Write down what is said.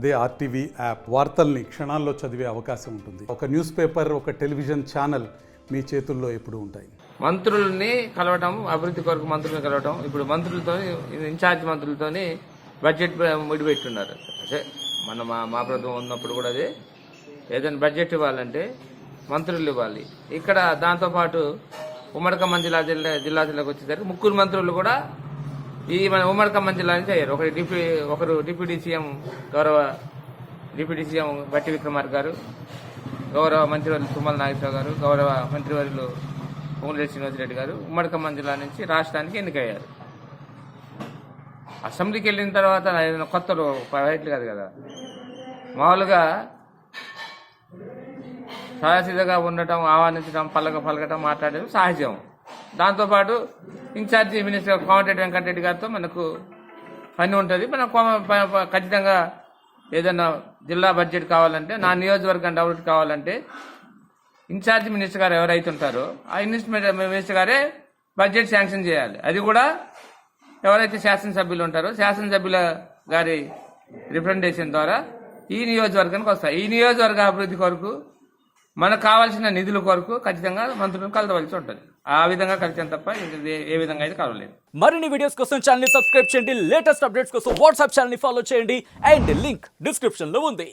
అదే RTV app వార్తల్ని క్షణాల్లో చదివే అవకాశం ఉంటుంది. ఒక న్యూస్ పేపర్, ఒక టెలివిజన్ ఛానల్ మీ చేతుల్లో ఎప్పుడూ ఉంటాయి. మంత్రుల్ని కలవటం, అభివృద్ధి కొరకు మంత్రుల్ని కలవటం, ఇప్పుడు మంత్రులతో ఇన్ఛార్జ్ మంత్రులతోని బడ్జెట్ ముడిపెట్టున్నారు. అదే మన మా ప్రభుత్వం ఉన్నప్పుడు కూడా అదే ఏదైనా బడ్జెట్ ఇవ్వాలంటే మంత్రులు ఇవ్వాలి. ఇక్కడ దాంతోపాటు ఉమ్మడి ఖమ్మం జిల్లాకు వచ్చేసరికి ముగ్గురు మంత్రులు కూడా ఈ మన ఉమ్మడి ఖమ్మం జిల్లా నుంచి అయ్యారు. ఒకరు డిప్యూటీ సీఎం డిప్యూటీ సీఎం బట్టి విక్రమార్క గారు, గౌరవ మంత్రివర్యులు తుమ్మల నాగేశ్వరరావు గారు, గౌరవ మంత్రివర్యులు పొంగులేటి శ్రీనివాసరెడ్డి గారు ఉమ్మడి ఖమ్మం జిల్లా నుంచి రాష్ట్రానికి ఎన్నికయ్యారు. అసెంబ్లీకి వెళ్ళిన తర్వాత ఏదైనా కొత్తలు ప్రైవేట్లు కాదు కదా, మామూలుగా సహసిద్ధగా ఉండటం, ఆహ్వానించడం, పలకటం, మాట్లాడడం సహజం. దాంతోపాటు ఇన్ఛార్జి మినిస్టర్ కోమటిరెడ్డి వెంకటరెడ్డి గారితో మనకు పని ఉంటుంది. మనం ఖచ్చితంగా ఏదైనా జిల్లా బడ్జెట్ కావాలంటే, నా నియోజకవర్గం డెవలప్ కావాలంటే ఇన్ఛార్జి మినిస్టర్ గారు ఎవరైతే ఉంటారో ఆ మినిస్టర్ గారే బడ్జెట్ శాంక్షన్ చేయాలి. అది కూడా ఎవరైతే శాసనసభ్యులు ఉంటారో శాసనసభ్యుల గారి రిప్రజెంటేషన్ ద్వారా ఈ నియోజకవర్గానికి వస్తాయి. ఈ నియోజకవర్గ అభివృద్ధి కొరకు మనకు కావాల్సిన నిధుల కొరకు ఖచ్చితంగా మంత్రులను కలవలసి ఉంటుంది. ఆ విధంగా కలిసాను తప్ప ఏ విధంగా అయితే కలవలేదు. మరిన్ని వీడియోస్ కోసం ఛానల్ ని సబ్స్క్రైబ్ చేయండి. లేటెస్ట్ అప్డేట్స్ కోసం వాట్సాప్ ఛానల్ ని ఫాలో చేయండి. అండ్ లింక్ డిస్క్రిప్షన్ లో ఉంది.